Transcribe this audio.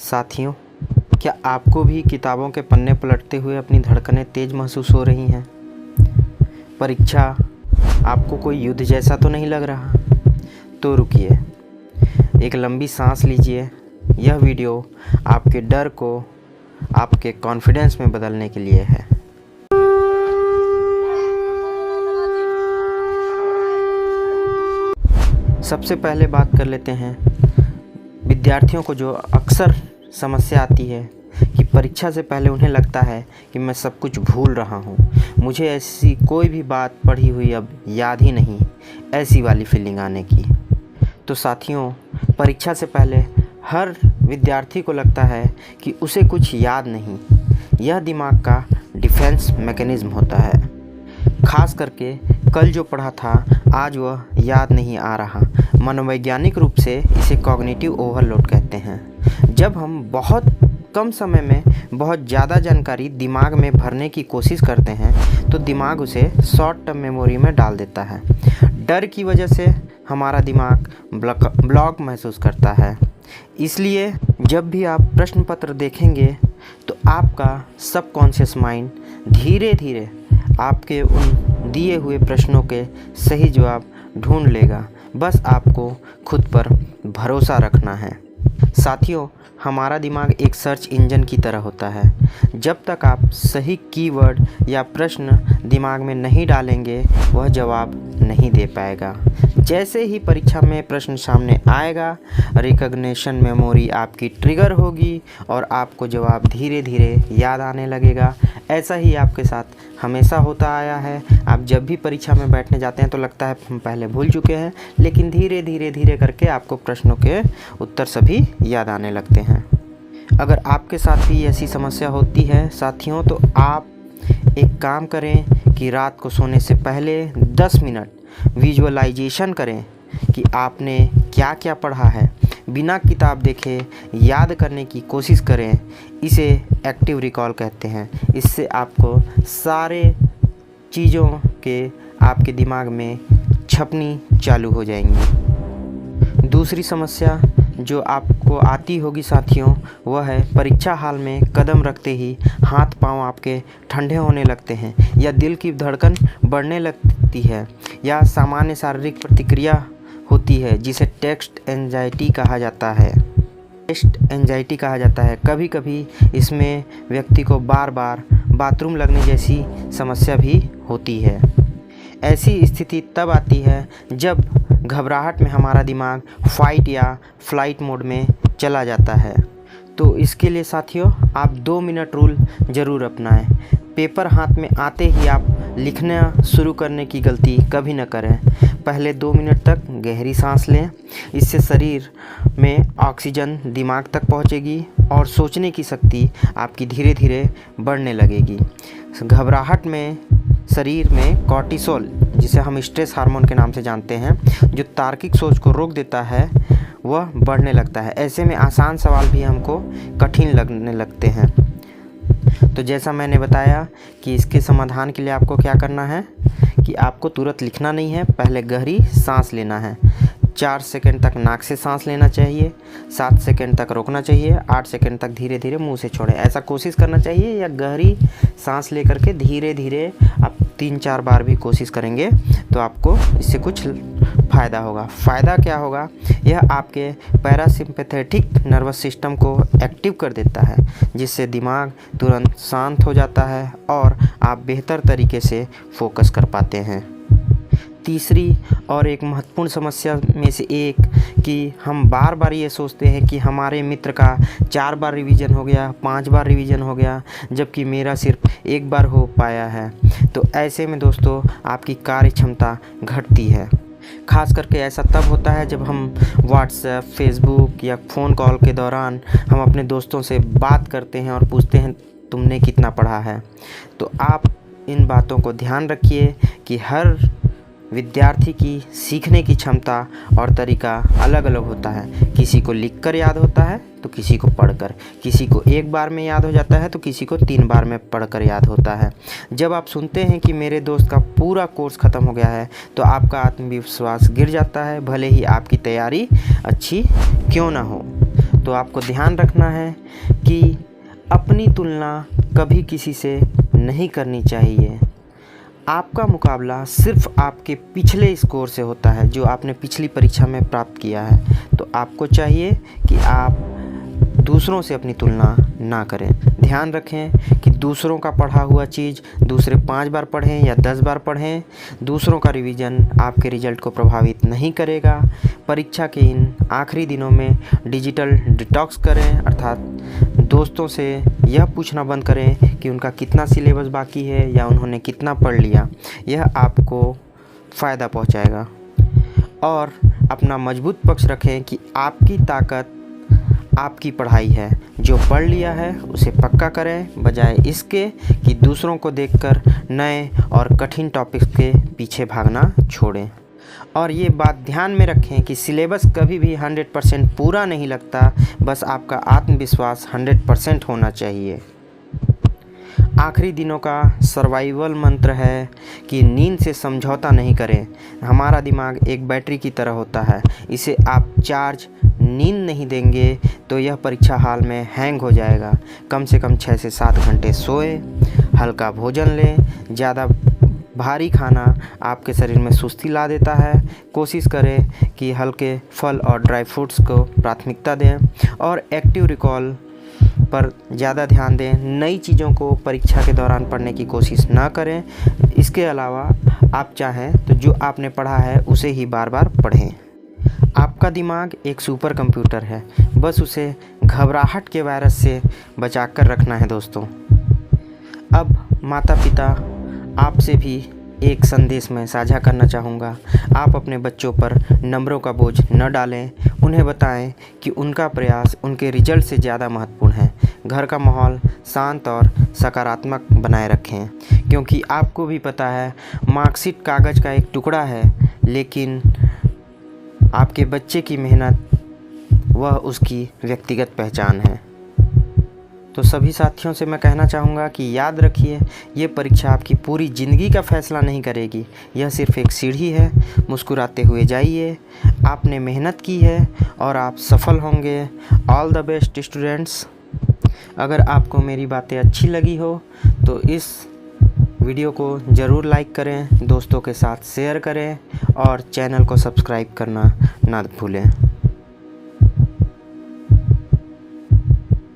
साथियों, क्या आपको भी किताबों के पन्ने पलटते हुए अपनी धड़कनें तेज़ महसूस हो रही हैं? परीक्षा आपको कोई युद्ध जैसा तो नहीं लग रहा? तो रुकिए, एक लंबी सांस लीजिए। यह वीडियो आपके डर को आपके कॉन्फिडेंस में बदलने के लिए है। सबसे पहले बात कर लेते हैं विद्यार्थियों को जो अक्सर समस्या आती है कि परीक्षा से पहले उन्हें लगता है कि मैं सब कुछ भूल रहा हूँ, मुझे ऐसी कोई भी बात पढ़ी हुई अब याद ही नहीं, ऐसी वाली फीलिंग आने की। तो साथियों, परीक्षा से पहले हर विद्यार्थी को लगता है कि उसे कुछ याद नहीं। यह दिमाग का डिफेंस मैकेनिज़्म होता है। खास करके कल जो पढ़ा था आज वह याद नहीं आ रहा। मनोवैज्ञानिक रूप से इसे कॉग्निटिव ओवरलोड कहते हैं। जब हम बहुत कम समय में बहुत ज़्यादा जानकारी दिमाग में भरने की कोशिश करते हैं तो दिमाग उसे शॉर्ट टर्म मेमोरी में डाल देता है। डर की वजह से हमारा दिमाग ब्लॉक महसूस करता है। इसलिए जब भी आप प्रश्न पत्र देखेंगे तो आपका सबकॉन्शियस माइंड धीरे धीरे आपके उन दिए हुए प्रश्नों के सही जवाब ढूंढ लेगा। बस आपको खुद पर भरोसा रखना है। साथियों, हमारा दिमाग एक सर्च इंजन की तरह होता है। जब तक आप सही कीवर्ड या प्रश्न दिमाग में नहीं डालेंगे वह जवाब नहीं दे पाएगा। जैसे ही परीक्षा में प्रश्न सामने आएगा, रिकॉग्निशन मेमोरी आपकी ट्रिगर होगी और आपको जवाब धीरे धीरे याद आने लगेगा। ऐसा ही आपके साथ हमेशा होता आया है। आप जब भी परीक्षा में बैठने जाते हैं तो लगता है हम पहले भूल चुके हैं, लेकिन धीरे धीरे करके आपको प्रश्नों के उत्तर सभी याद आने लगते हैं। अगर आपके साथ भी ऐसी समस्या होती है साथियों, तो आप एक काम करें कि रात को सोने से पहले 10 मिनट विजुअलाइजेशन करें कि आपने क्या क्या पढ़ा है। बिना किताब देखे याद करने की कोशिश करें। इसे एक्टिव रिकॉल कहते हैं। इससे आपको सारे चीज़ों के आपके दिमाग में छपनी चालू हो जाएंगी। दूसरी समस्या जो आपको आती होगी साथियों, वह है परीक्षा हॉल में कदम रखते ही हाथ पांव आपके ठंडे होने लगते हैं, या दिल की धड़कन बढ़ने लगती है, या सामान्य शारीरिक प्रतिक्रिया होती है जिसे टेक्स्ट एंजाइटी कहा जाता है। कभी कभी इसमें व्यक्ति को बार बार बाथरूम लगने जैसी समस्या भी होती है। ऐसी स्थिति तब आती है जब घबराहट में हमारा दिमाग फाइट या फ्लाइट मोड में चला जाता है। तो इसके लिए साथियों, आप 2 मिनट रूल ज़रूर अपनाएं। पेपर हाथ में आते ही आप लिखना शुरू करने की गलती कभी न करें। पहले 2 मिनट तक गहरी सांस लें। इससे शरीर में ऑक्सीजन दिमाग तक पहुंचेगी और सोचने की शक्ति आपकी धीरे धीरे बढ़ने लगेगी। घबराहट में शरीर में कॉर्टिसोल, जिसे हम स्ट्रेस हार्मोन के नाम से जानते हैं, जो तार्किक सोच को रोक देता है, वह बढ़ने लगता है। ऐसे में आसान सवाल भी हमको कठिन लगने लगते हैं। तो जैसा मैंने बताया कि इसके समाधान के लिए आपको क्या करना है कि आपको तुरंत लिखना नहीं है, पहले गहरी सांस लेना है। 4 सेकंड तक नाक से सांस लेना चाहिए, 7 सेकंड तक रोकना चाहिए, 8 सेकंड तक धीरे धीरे मुंह से छोड़ें। ऐसा कोशिश करना चाहिए, या गहरी सांस लेकर के धीरे धीरे आप 3-4 बार भी कोशिश करेंगे तो आपको इससे कुछ फ़ायदा होगा। फ़ायदा क्या होगा? यह आपके पैरासिम्पैथेटिक नर्वस सिस्टम को एक्टिव कर देता है, जिससे दिमाग तुरंत शांत हो जाता है और आप बेहतर तरीके से फोकस कर पाते हैं। तीसरी और एक महत्वपूर्ण समस्या में से एक कि हम बार बार ये सोचते हैं कि हमारे मित्र का 4 बार रिवीजन हो गया, 5 बार रिवीजन हो गया, जबकि मेरा सिर्फ 1 बार हो पाया है। तो ऐसे में दोस्तों आपकी कार्य क्षमता घटती है। खास करके ऐसा तब होता है जब हम व्हाट्सएप, फेसबुक या फ़ोन कॉल के दौरान हम अपने दोस्तों से बात करते हैं और पूछते हैं तुमने कितना पढ़ा है। तो आप इन बातों को ध्यान रखिए कि हर विद्यार्थी की सीखने की क्षमता और तरीका अलग अलग होता है। किसी को लिखकर याद होता है तो किसी को पढ़कर, किसी को 1 बार में याद हो जाता है तो किसी को 3 बार में पढ़कर याद होता है। जब आप सुनते हैं कि मेरे दोस्त का पूरा कोर्स ख़त्म हो गया है तो आपका आत्मविश्वास गिर जाता है, भले ही आपकी तैयारी अच्छी क्यों ना हो। तो आपको ध्यान रखना है कि अपनी तुलना कभी किसी से नहीं करनी चाहिए। आपका मुकाबला सिर्फ आपके पिछले स्कोर से होता है, जो आपने पिछली परीक्षा में प्राप्त किया है। तो आपको चाहिए कि आप दूसरों से अपनी तुलना ना करें। ध्यान रखें कि दूसरों का पढ़ा हुआ चीज़ दूसरे 5 बार पढ़ें या 10 बार पढ़ें। दूसरों का रिवीजन आपके रिजल्ट को प्रभावित नहीं करेगा। परीक्षा के इन आखिरी दिनों में डिजिटल डिटॉक्स करें, अर्थात दोस्तों से यह पूछना बंद करें कि उनका कितना सिलेबस बाकी है या उन्होंने कितना पढ़ लिया। यह आपको फ़ायदा पहुंचाएगा। और अपना मजबूत पक्ष रखें कि आपकी ताकत आपकी पढ़ाई है। जो पढ़ लिया है उसे पक्का करें, बजाय इसके कि दूसरों को देखकर नए और कठिन टॉपिक्स के पीछे भागना छोड़ें। और ये बात ध्यान में रखें कि सिलेबस कभी भी 100% पूरा नहीं लगता, बस आपका आत्मविश्वास 100% होना चाहिए। आखिरी दिनों का सर्वाइवल मंत्र है कि नींद से समझौता नहीं करें। हमारा दिमाग एक बैटरी की तरह होता है, इसे आप चार्ज नींद नहीं देंगे तो यह परीक्षा हॉल में हैंग हो जाएगा। कम से कम 6 से 7 घंटे सोए, हल्का भोजन लें। ज़्यादा भारी खाना आपके शरीर में सुस्ती ला देता है। कोशिश करें कि हल्के फल और ड्राई फ्रूट्स को प्राथमिकता दें और एक्टिव रिकॉल पर ज़्यादा ध्यान दें। नई चीज़ों को परीक्षा के दौरान पढ़ने की कोशिश ना करें। इसके अलावा आप चाहें तो जो आपने पढ़ा है उसे ही बार बार पढ़ें। आपका दिमाग एक सुपर कंप्यूटर है, बस उसे घबराहट के वायरस से बचा कर रखना है दोस्तों। अब माता पिता आपसे भी एक संदेश मैं साझा करना चाहूँगा। आप अपने बच्चों पर नंबरों का बोझ न डालें। उन्हें बताएं कि उनका प्रयास उनके रिजल्ट से ज़्यादा महत्वपूर्ण है। घर का माहौल शांत और सकारात्मक बनाए रखें, क्योंकि आपको भी पता है मार्कशीट कागज़ का एक टुकड़ा है, लेकिन आपके बच्चे की मेहनत वह उसकी व्यक्तिगत पहचान है। तो सभी साथियों से मैं कहना चाहूँगा कि याद रखिए, ये परीक्षा आपकी पूरी ज़िंदगी का फैसला नहीं करेगी। यह सिर्फ एक सीढ़ी है। मुस्कुराते हुए जाइए, आपने मेहनत की है और आप सफल होंगे। All the best students. अगर आपको मेरी बातें अच्छी लगी हो तो इस वीडियो को ज़रूर लाइक करें, दोस्तों के साथ शेयर करें और चैनल को सब्सक्राइब करना ना भूलें।